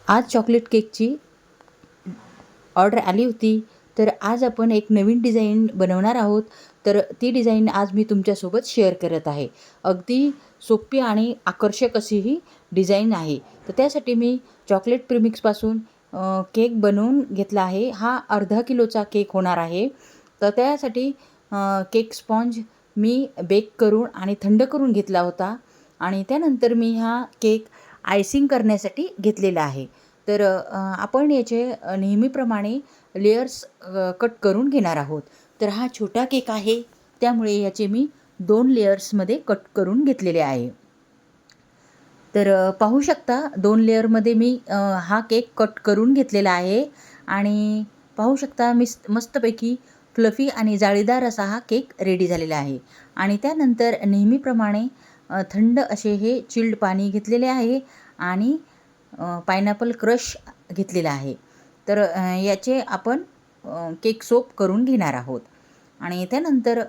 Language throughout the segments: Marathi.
आज चॉकलेट केकची ऑर्डर आली होती, तर आज आपण एक नवीन डिझाईन बनवणार आहोत. तर ती डिझाईन आज मी तुमच्यासोबत शेअर करत आहे. अगदी सोपी आणि आकर्षक अशी ही डिझाईन आहे. तर त्यासाठी मी चॉकलेट प्रीमिक्सपासून केक बनवून घेतला आहे. हा अर्धा किलोचा केक होणार आहे. तर त्यासाठी केक स्पॉन्ज मी बेक करून आणि थंड करून घेतला होता आणि त्यानंतर मी हा केक आयसिंग करण्यासाठी घेतलेला आहे. तर आपण याचे नेहमीप्रमाणे लेयर्स कट करून घेणार आहोत. तर हा छोटा केक आहे, त्यामुळे याचे मी 2 लेयर्समध्ये कट करून घेतलेले आहे. तर पाहू शकता 2 लेयरमध्ये मी हा केक कट करून घेतलेला आहे आणि पाहू शकता मस्तपैकी फ्लफी आणि जाळीदार असा हा केक रेडी झालेला आहे. आणि त्यानंतर नेहमीप्रमाणे थंड असे हे चिल्ड पाणी घेतलेले आहे आणि पायनॅपल क्रश घेतलेला आहे. तर याचे आपण केक सोप करून घेणार आहोत. आणि त्यानंतर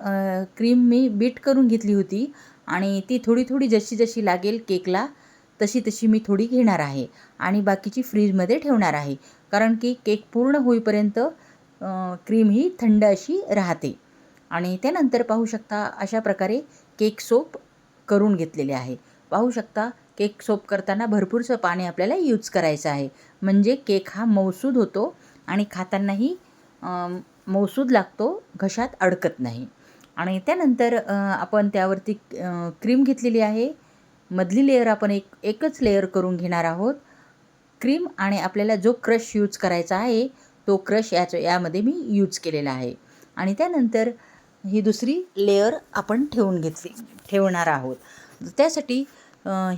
क्रीम मी बीट करून घेतली होती आणि ती थोडी थोडी जशी जशी लागेल केकला तशी तशी मी थोडी घेणार आहे आणि बाकीची फ्रीजमध्ये ठेवणार आहे, कारण की केक पूर्ण होईपर्यंत क्रीम ही थंड अशी राहते. आणि त्यानंतर पाहू शकता अशा प्रकारे केक सोप करून घेतलेले आहे. पाहू शकता केक सोप करताना भरपूरसं पाणी आपल्याला यूज करायचं आहे, म्हणजे केक हा मऊसूद होतो आणि खातानाही मऊसूद लागतो, घशात अडकत नाही. आणि त्यानंतर आपण त्यावरती क्रीम घेतलेली आहे. मधली लेयर आपण एकच लेयर करून घेणार आहोत क्रीम, आणि आपल्याला जो क्रश यूज करायचा आहे तो क्रश यामध्ये मी यूज केलेला आहे. आणि त्यानंतर ही दुसरी लेयर आपण ठेवणार आहोत. त्यासाठी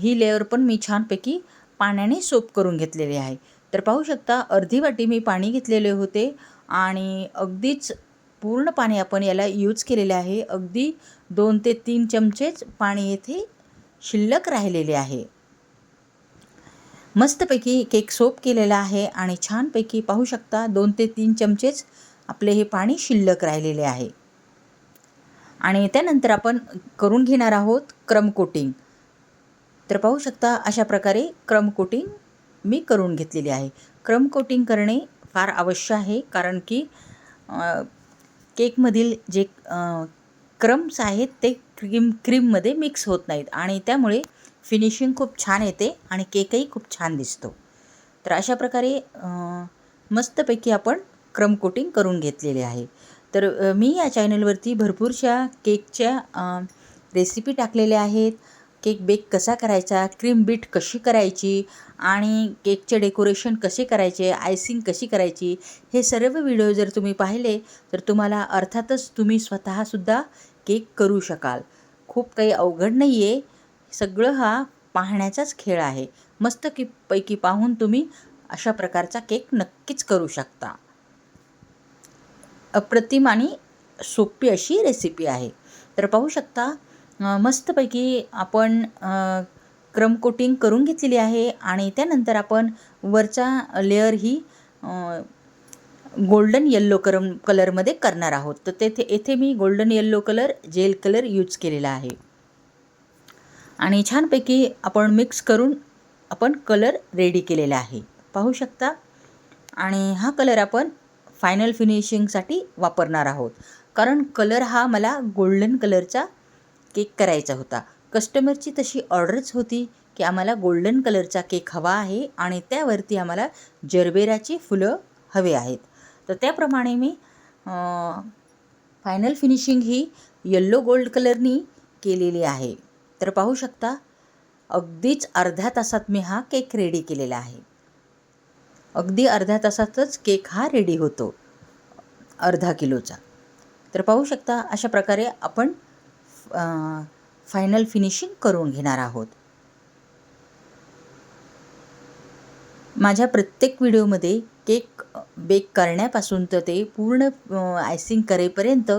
ही लेयर पण मी छानपैकी पाण्याने सोप करून घेतलेली आहे. तर पाहू शकता अर्धी वाटी मी पाणी घेतलेले होते आणि अगदीच पूर्ण पाणी आपण याला यूज केलेले आहे. अगदी 2 ते 3 चमचेच पाणी येथे शिल्लक राहिलेले आहे. मस्तपैकी केक सोप केलेला आहे आणि छानपैकी पाहू शकता 2 ते 3 चमचेच आपले हे पाणी शिल्लक राहिलेले आहे. आणि त्यानंतर आपण करून घेणार आहोत क्रम कोटिंग. तर पाहू शकता अशा प्रकारे क्रम कोटिंग मी करून घेतलेली आहे. क्रम कोटिंग करणे फार आवश्यक आहे, कारण की केकमधील जे क्रम्स आहेत ते क्रीममध्ये मिक्स होत नाहीत आणि त्यामुळे फिनिशिंग खूप छान येते आणि केकही खूप छान दिसतो. तर अशा प्रकारे मस्तपैकी आपण क्रम कोटिंग करून घेतलेले आहे. तर मी या चॅनलवरती भरपूरशा केकच्या रेसिपी टाकलेल्या आहेत. केक बेक कसा करायचा, क्रीम बीट कशी करायची आणि केकचे डेकोरेशन कसे करायचे, आयसिंग कशी करायची, हे सर्व व्हिडिओ जर तुम्ही पाहिले तर तुम्हाला अर्थातच तुम्ही स्वतःसुद्धा केक करू शकाल. खूप काही अवघड नाही आहे, सगळं हा पाहण्याचाच खेळ आहे. पैकी पाहून तुम्ही अशा प्रकारचा केक नक्कीच करू शकता. अप्रतिम आणि सोपी अशी रेसिपी आहे. तर पाहू शकता मस्तपैकी आपण क्रम कोटिंग करून घेतलेली आहे आणि त्यानंतर आपण वरचा लेअर ही गोल्डन येल्लो कलरमध्ये करणार आहोत. तर येथे मी golden yellow colour gel colour use केलेला आहे आणि छानपैकी आपण मिक्स करून आपण कलर रेडी केलेला आहे, पाहू शकता. आणि हा कलर आपण फायनल फिनिशिंगसाठी वापरणार आहोत, कारण कलर हा मला गोल्डन कलरचा केक करायचा होता. कस्टमरची तशी ऑर्डरच होती की आम्हाला गोल्डन कलरचा केक हवा आहे आणि त्यावरती आम्हाला जरबेराची फुलं हवे आहेत. तर त्याप्रमाणे मी फायनल फिनिशिंग ही येल्लो गोल्ड कलरनी केलेली आहे. तर पाहू शकता अगदीच अर्ध्या तासात मी हा केक रेडी केलेला आहे. अगदी अर्ध्या तासातच केक हा रेडी होतो अर्धा किलोचा. तर पाहू शकता अशा प्रकारे आपण फायनल फिनिशिंग करून घेणार आहोत. माझ्या प्रत्येक व्हिडिओमध्ये केक बेक करण्यापासून तर ते पूर्ण आयसिंग करेपर्यंत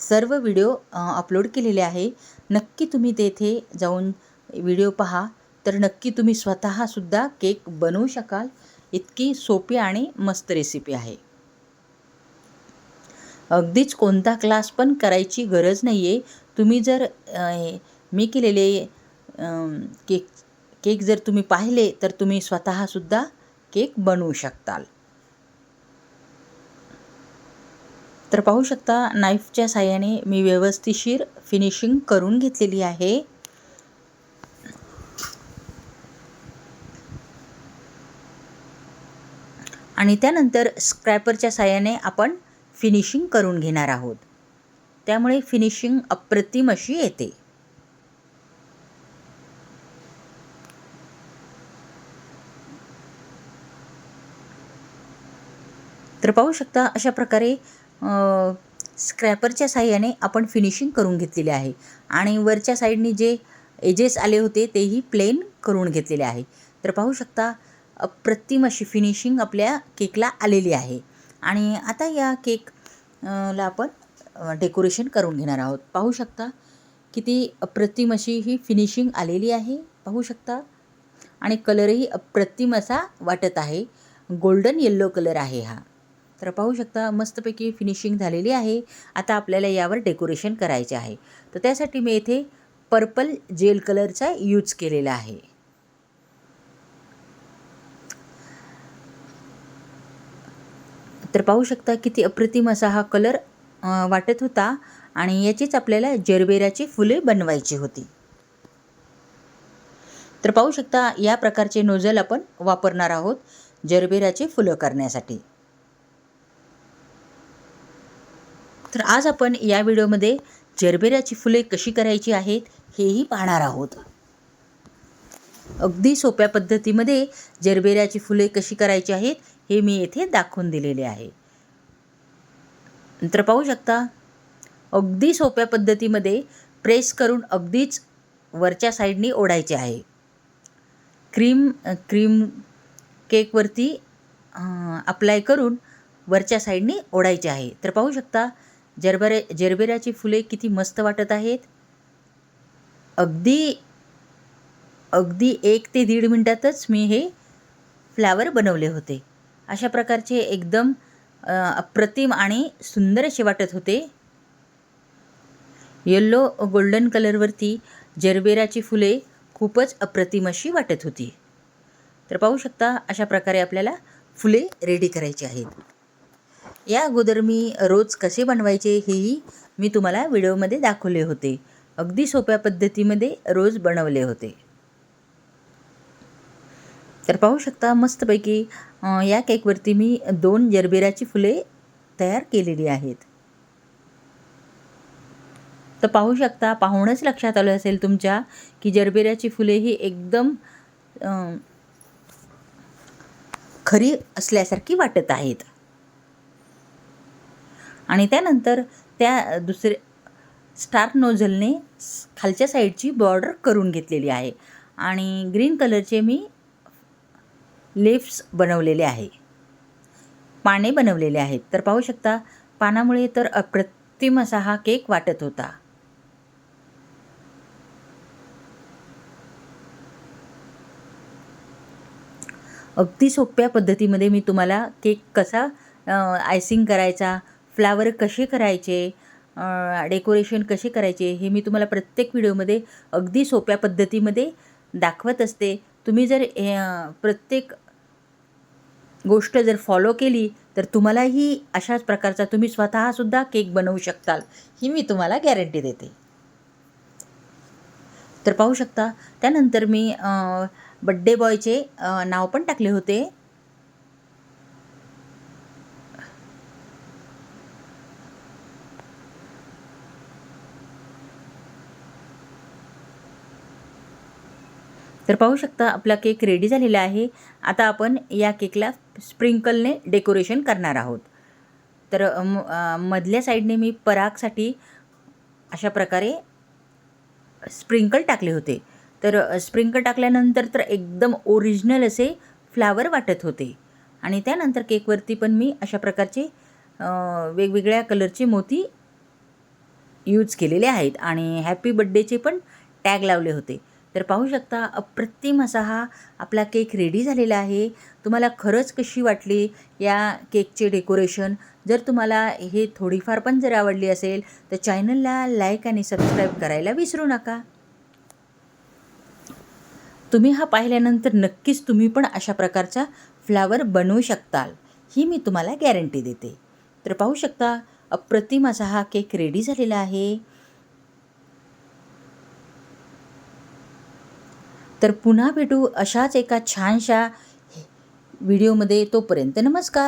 सर्व व्हिडिओ अपलोड केलेले आहे. नक्की तुम्ही तेथे जाऊन व्हिडिओ पहा, तर नक्की तुम्ही स्वतःसुद्धा केक बनवू शकाल. इतकी सोपी आणि मस्त रेसिपी आहे. अगदीच कोणता क्लास पण करायची गरज नाही आहे. तुम्ही जर मी केलेले केक जर तुम्ही पाहिले तर तुम्ही स्वतःसुद्धा केक बनवू शकताल. तर पाहू शकता नाईफच्या साहाय्याने मी व्यवस्थिशीर फिनिशिंग करून घेतलेली आहे. आणि त्यानंतर स्क्रॅपरच्या साहाय्याने आपण फिनिशिंग करून घेणार आहोत. त्यामुळे फिनिशिंग अप्रतिम अशी येते. तर पाहू शकता अशा प्रकारे स्क्रॅपरच्या साहाय्याने आपण फिनिशिंग करून घेतलेले आहे. आणि वरच्या साईडनी जे एजेस आले होते तेही प्लेन करून घेतलेले आहे. तर पाहू शकता अप्रतिम अशी फिनिशिंग आपल्या केकला आलेली आहे. आणि आता या केक ला आपण डेकोरेशन करून घेणार आहोत. पाहू शकता किती अप्रतिम अशी ही फिनिशिंग आलेली आहे. पाहू शकता आणि कलरही अप्रतिम असा वाटत आहे. गोल्डन येल्लो कलर आहे हा. तर पाहू शकता मस्तपैकी फिनिशिंग झालेली आहे. आता आपल्याला यावर डेकोरेशन करायचे आहे. तर त्यासाठी मी येथे पर्पल जेल कलरचा यूज केलेला आहे. तर पाहू शकता किती अप्रतिम असा हा कलर वाटत होता. आणि याचीच आपल्याला जरबेराची फुले बनवायची होती. तर पाहू शकता या प्रकारचे नोझल आपण वापरणार आहोत जरबेराची फुलं करण्यासाठी. तर आज आपण या व्हिडिओमध्ये जरबेराची फुले कशी करायची आहेत हेही पाहणार आहोत. अगदी सोप्या पद्धतीमध्ये जरबेराची फुले कशी करायची आहेत हे मी येथे दाखवून दिलेले आहे. तर पाहू शकता अगदी सोप्या पद्धतीमध्ये प्रेस करून अगदीच वरच्या साईडनी ओढायचे आहे. क्रीम केकवरती अप्लाय करून वरच्या साईडनी ओढायचे आहे. तर पाहू शकता जरबेराची फुले किती मस्त वाटत आहेत. अगदी 1 ते 1.5 मिनिटातच मी हे फ्लावर बनवले होते. अशा प्रकारचे एकदम अप्रतिम आणि सुंदर असे वाटत होते. येल्लो गोल्डन कलरवरती जरबेराची फुले खूपच अप्रतिम अशी वाटत होती. तर पाहू शकता अशा प्रकारे आपल्याला फुले रेडी करायची आहेत. या अगोदर मी रोज कसे बनवायचे हेही मी तुम्हाला व्हिडिओमध्ये दाखवले होते. अगदी सोप्या पद्धतीमध्ये रोज बनवले होते. तर पाहू शकता मस्तपैकी या केकवरती मी 2 जरबेराची फुले तयार केलेली आहेत. तर पाहू शकता पाहूनच लक्षात आलं असेल तुमच्या की जरबेराची फुले ही एकदम खरी असल्यासारखी वाटत आहेत. आणि त्यानंतर त्या दुसऱ्या स्टार नोझलने खालच्या साईडची बॉर्डर करून घेतलेली आहे. आणि ग्रीन कलरचे मी लीव्स बनवलेले आहे, पाने बनवलेले आहेत. तर पाहू शकता पानामुळे तर अप्रतिम असा हा केक वाटत होता. अगदी सोप्या पद्धतीमध्ये मी तुम्हाला केक कसा आयसिंग करायचा, फ्लावर कसे करायचे, डेकोरेशन कसे करायचे हे मी तुम्हाला प्रत्येक व्हिडिओमध्ये अगदी सोप्या पद्धतीमध्ये दाखवत असते. तुम्ही जर प्रत्येक गोष्ट जर फॉलो केली तर तुम्हालाही अशाच प्रकारचा तुम्ही स्वतःसुद्धा केक बनवू शकताल ही मी तुम्हाला गॅरंटी देते. तर पाहू शकता त्यानंतर मी बड्डे बॉयचे नाव पण टाकले होते. तर पाहू शकता आपला केक रेडी झालेला आहे. आता आपण या केकला स्प्रिंकलने डेकोरेशन करणार आहोत. तर मधल्या साईडने मी परागसाठी अशा प्रकारे स्प्रिंकल टाकले होते. तर स्प्रिंकल टाकल्यानंतर तर एकदम ओरिजिनल असे फ्लावर वाटत होते. आणि त्यानंतर केकवरती पण मी अशा प्रकारचे वेगवेगळ्या कलरचे मोती यूज केलेले आहेत. आणि हॅपी बड्डेचे पण टॅग लावले होते. तर पाहू शकता अप्रतिम असा हा आपला केक रेडी झालेला आहे. तुम्हाला खरंच कशी वाटली या केकचे डेकोरेशन? जर तुम्हाला हे थोडीफार पण जर आवडली असेल तर चॅनलला लाईक आणि सबस्क्राईब करायला विसरू नका. तुम्ही हा पाहिल्यानंतर नक्कीच तुम्ही पण अशा प्रकारचा फ्लावर बनवू शकताल, ही मी तुम्हाला गॅरंटी देते. तर पाहू शकता अप्रतिम असा हा केक रेडी झालेला आहे. तर पुन्हा भेटू अशाच एका छानशा व्हिडिओमध्ये. तोपर्यंत नमस्कार.